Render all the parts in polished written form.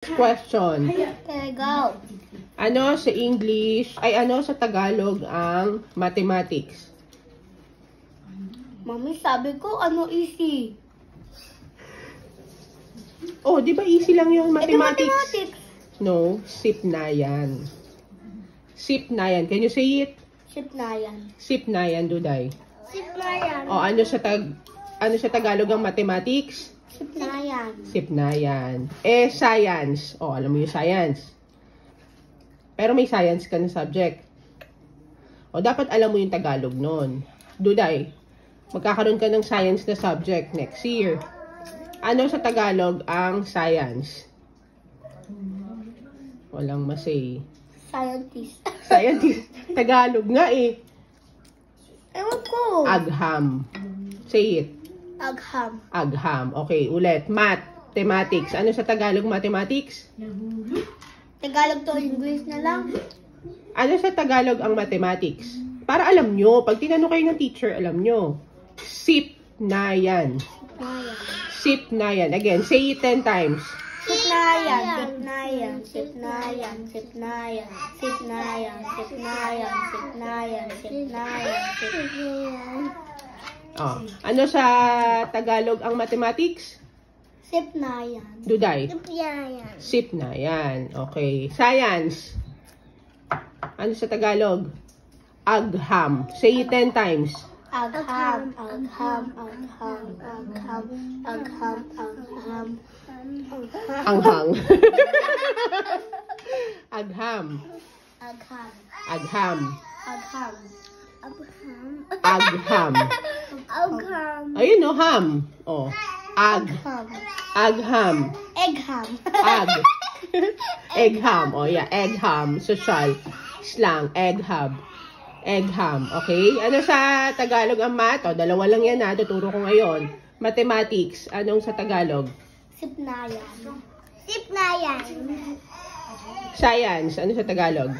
Question. Okay, go. Ano sa English, ano sa Tagalog ang mathematics? Mami, sabi ko, ano easy? Oh, di ba easy lang yung Ito mathematics? mathematics. No, SIP na yan. SIP na yan. Can you say it? Sip na yan. SIP na yan, Duday. Sip na yan. O, ano sa Tagalog ang mathematics? Sip na yan. SIP na yan. Science. O, alam mo yung science. Pero may science ka na subject. O, dapat alam mo yung Tagalog nun. Duday, magkakaroon ka ng science na subject next year. Ano sa Tagalog ang science? Walang masay. Scientist. Scientist. Tagalog nga eh. Ewan ko. Agham. Say it. Agham. Agham. Okay, ulit. Mathematics. Ano sa Tagalog mathematics? Tagalog to English na lang. Ano sa Tagalog ang mathematics? Para alam nyo. Pag tinanong kayo ng teacher, alam nyo. SIP na yan. Sip na yan. SIP na yan. Again, say it 10 times. Sip na yan. Sip na yan. Sip na yan. Sip na yan. Sip na yan. Sip na yan. Sip na yan. Sip na yan. Sip na yan. Oh. Ano sa Tagalog ang mathematics? Sip na yan. Duday. Sip na yan. SIP na yan. Okay. Science. Ano sa Tagalog? Agham. Say it 10 times. Agham. Agham. Agham. Agham. Agham. Agham. Anghang. Agham. Agham. Agham. Agham. Agham. Agham. Ayun no, ham. Oh. Agham. Agham. Egham. Egham. Oh yeah, egham. Social. Slang. Egham. Egham. Okay? Ano sa Tagalog ang math? O, dalawa lang yan ha. Tuturo ko ngayon. Mathematics. Anong sa Tagalog? Sip na yan. Sip na yan. Science. Ano sa Tagalog?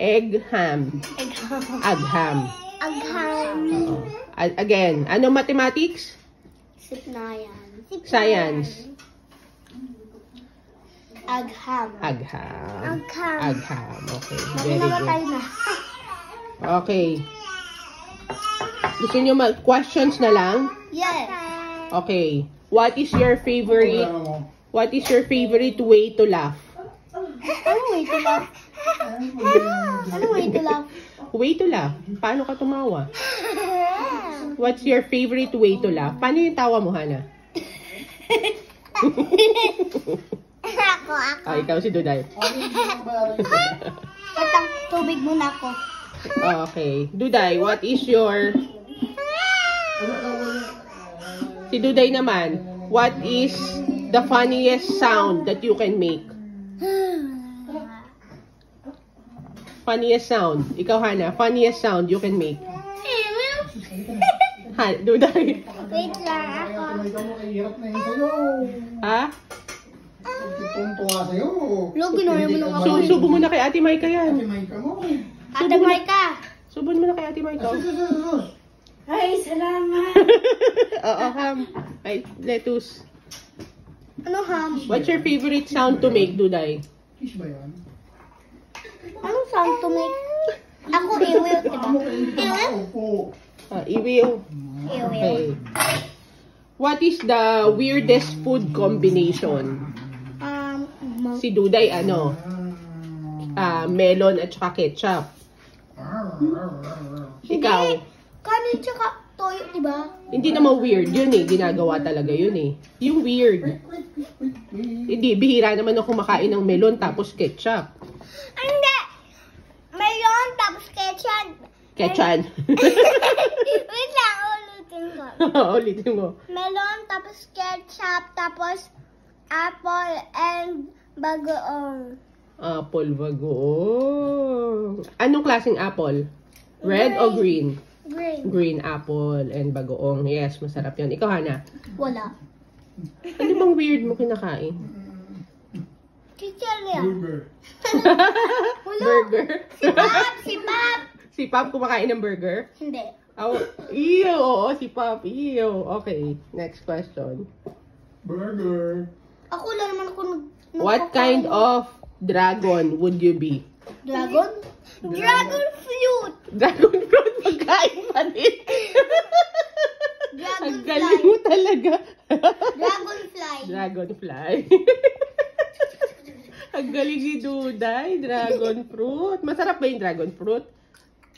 Egham. Egham. Agham. Agham. Oo. Again. Ano mathematics? Sip na yan. Science. Agham. Agham. Agham. Agham. Okay. Very Namatay good. na. Okay. Gusto nyo questions na lang? Yes. Okay. What is your favorite way to laugh? Ano way to laugh? Ano way to laugh? Way to laugh. Paano ka tumawa? What's your favorite way to laugh? Paano yung tawa mo, Hana? Ako. Oh, ikaw si Duday. Patang tubig muna ako. Okay. Duday, what is your... Si Duday naman, what is the funniest sound that you can make? Funniest sound. Ikaw, Hana, funniest sound you can make. Duday. Wait lang ako. Ha? Lo, ginoy mo nung ako. Subo mo na kay Ate Maika yan. Ate Maika. Subo mo na kay Ate Maika. Ay, salamat. Oo, ham. Ay, lettuce. Ano ham? What's your favorite sound to make, Duday? Anong sound to make? Ako, iwil, diba? Iwil? Iwiw. Iwil. Okay. What is the weirdest food combination? Si Duday, ano? Melon at saka ketchup. Ikaw? Kanin tsaka toyo, diba? Hindi naman weird yun eh. Ginagawa talaga yun eh. Yung weird. Hindi, bihira naman ako kumakain ng melon tapos ketchup. Hindi! Melon tapos ketchup. Ketchup. Wait lang, ulitin ko. Ulitin mo. Melon tapos ketchup tapos apple and bagoong. Apple bagoong. Anong klaseng apple? Red o green? Green. Green apple and bagoong. Yes, masarap yun. Ikaw, Hana? Wala. Ano bang weird mo kinakain? Chicheria. Burger. Si Pap! Si Pap! Si Pop kumakain ng burger? Hindi. Oh, ew, oo, si Pop. Ew. Okay, next question. Burger. Ako lang naman ako What kind of dragon would you be? Dragon? Dragon fruit! Dragon fruit, magkain pa din. Ang galing mo talaga. Dragonfly. Dragonfly. Ang galing ni Duday, dragon fruit. Masarap ba yung dragon fruit?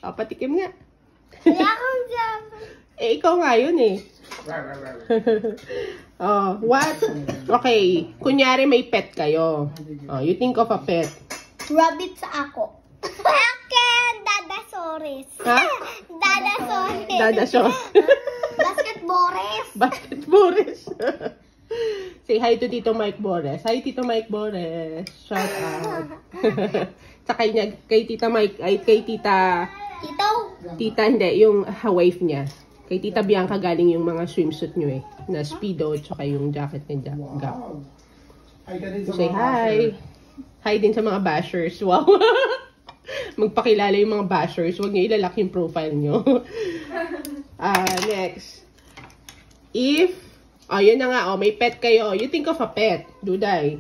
O, patikim nga. Wala akong dragon. Eh, ikaw nga yun eh. Oh, what? Okay, kunyari may pet kayo. Oh, you think of a pet. Rabbit sa ako. Akin! Dadasaurus. Ha? Dadasaurus. Dadasyon. Basketballers. Basketballers. Say hi to Tito Mike Bores. Hi, Tito Mike Bores. Shout out. Sa kanya, kay Tita Mike, ay kay Tita... Tita, hindi, yung wife niya. Kay Tita Bianca galing yung mga swimsuit nyo eh. Na Speedo, tsaka yung jacket ni Gap. Wow. Hi ka din sa Say mga hi. Hi din sa mga bashers. Wow. Magpakilala yung mga bashers. Huwag nyo ilalak yung profile nyo. Next. If, yun na nga, may pet kayo. You think of a pet, Duday.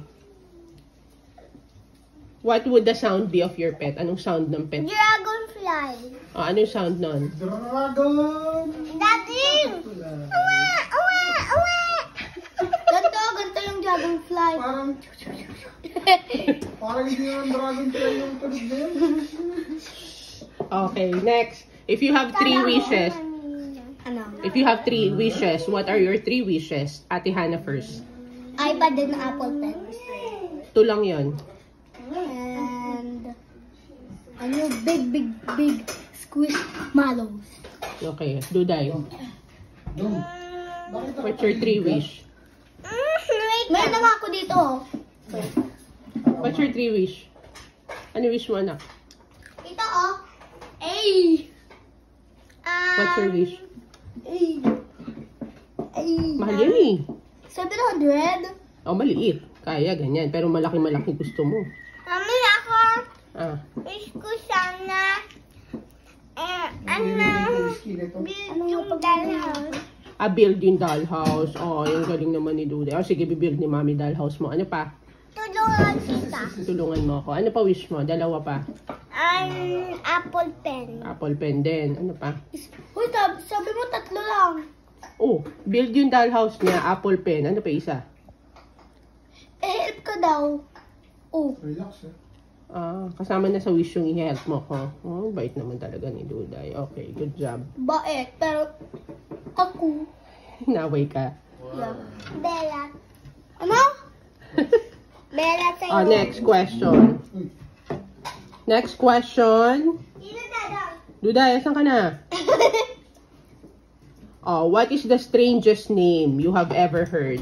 What would the sound be of your pet? Anong sound ng pet? Dragonfly. Anong sound nun? Dragon. Daddy! Awa! Awa! Awa! Ganto yung dragonfly. Parang hindi naman dragonfly yung tunog na yun. Okay, next. If you have 3 wishes, Ano? if you have 3 wishes, what are your 3 wishes? Ate Hannah first. iPad and Apple Pen. 2 lang yon. And ano, big squishmallows. Okay, Duday. What's your 3 wish? Meron na nga ako dito. What's your 3 wish? Ano wish mo, anak? Ito oh. Ay! What's your wish? Ay! Mahal yan eh. 700? Oh, maliit. Kaya, ganyan. Pero malaki-malaki gusto mo. Mami, ako, wish ko sana, yung dollhouse. Build yung dollhouse. Oh, yung galing naman ni Duday. Sige, bibuild ni Mami dollhouse mo. Ano pa? Tulungan kita. Tulungan mo ako. Ano pa wish mo? 2 pa. Apple pen. Apple pen din. Ano pa? Uy, sabi mo 3 lang. Oh, build yung dollhouse niya. Apple pen. Ano pa isa? Help ko daw. Oh. Relax eh. Kasama na sa wish yung i-help mo ko. Oh, bait naman talaga ni Duday. Okay, good job. Bait, pero ako. Naway ka. Yeah. Bella. Ano? Bella sa'yo. Next question. Next question. Sino dadaw? Duday, asan ka na? What is the strangest name you have ever heard?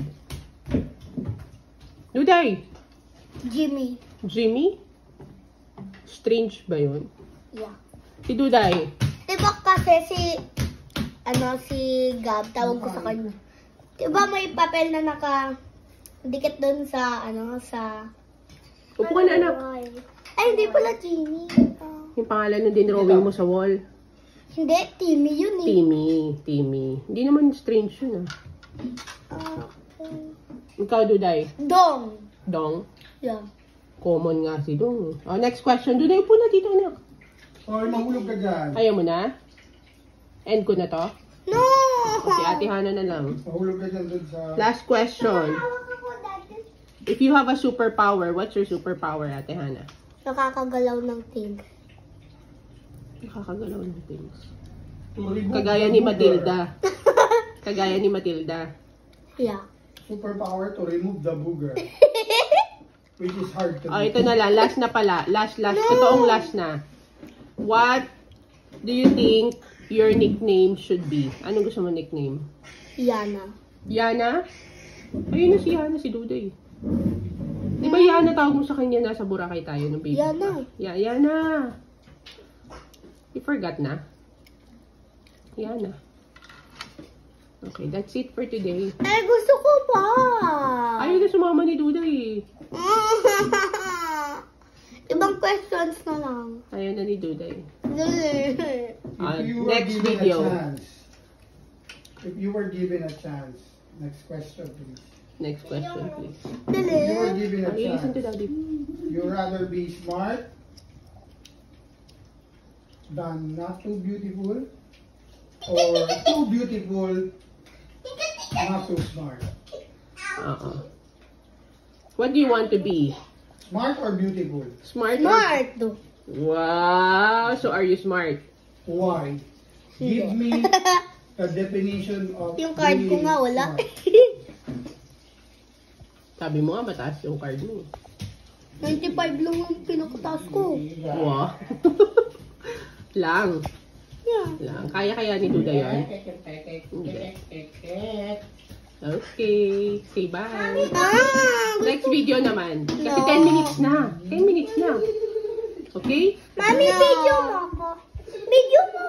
Duday. Jimmy. Jimmy? Strange ba yun? Yeah. Si Duday. Diba kasi si Gab, tawag ko sa kanya. Diba may papel na dikit doon sa, Upo ka na, anak. Ay, hindi pala Jimmy. Yung pangalan ng dinrawing mo sa wall. Hindi, Timmy yun eh. Timmy. Hindi naman strange yun Ikaw, Duday. Dong. Dong. Yeah. Common nga si Dong. Next question. Duday, upo na dito, anak. Oy, mahulog ka dyan. Ayaw mo na? End ko na to? No! Si Ate Hannah na lang. Mahulog ka dyan dun sa... Last question. If you have a superpower, what's your superpower, Ate Hannah? Nakakagalaw ng things. Nakakagalaw ng things. Remove Kagaya the ni booger. Matilda. Kagaya ni Matilda. Yeah. Superpower to remove the booger. Which is hard to do. Ito na lang. Last na pala. Last. Totoong last na. What do you think your nickname should be? Anong gusto mo nickname? Yana. Yana? Ayun na si Yana, si Duday. Di ba Yana tawag mo sa kanya nasa Boracay tayo ng baby? Yana. Yana. You forgot na? Yana. Okay, that's it for today. Eh, gusto ko pa. Ayaw na sumama ni Duday. Ibang questions na lang. Ayaw na ni Duday. If you were Next given video. a chance, if you were given a chance, next question please. Next question, please. If you were given a Okay, listen to chance, Daddy. you rather be smart than not too beautiful, or too beautiful, not too smart? What do you want to be? Smart or beautiful? Smart? Smart. Wow! So are you smart? Why? Give me the definition of Yung card ko being nga wala. smart. Sabi mo nga, mataas yung card mo. 95 lang yung pinakataas ko. Wow! Lang. Yeah. Lang. Kaya ni Duda yun? Hindi. Okay. Say bye. Next video naman. Kasi No. 10 minutes na. 10 minutes na. Okay? Mami, video mo ako. Video mo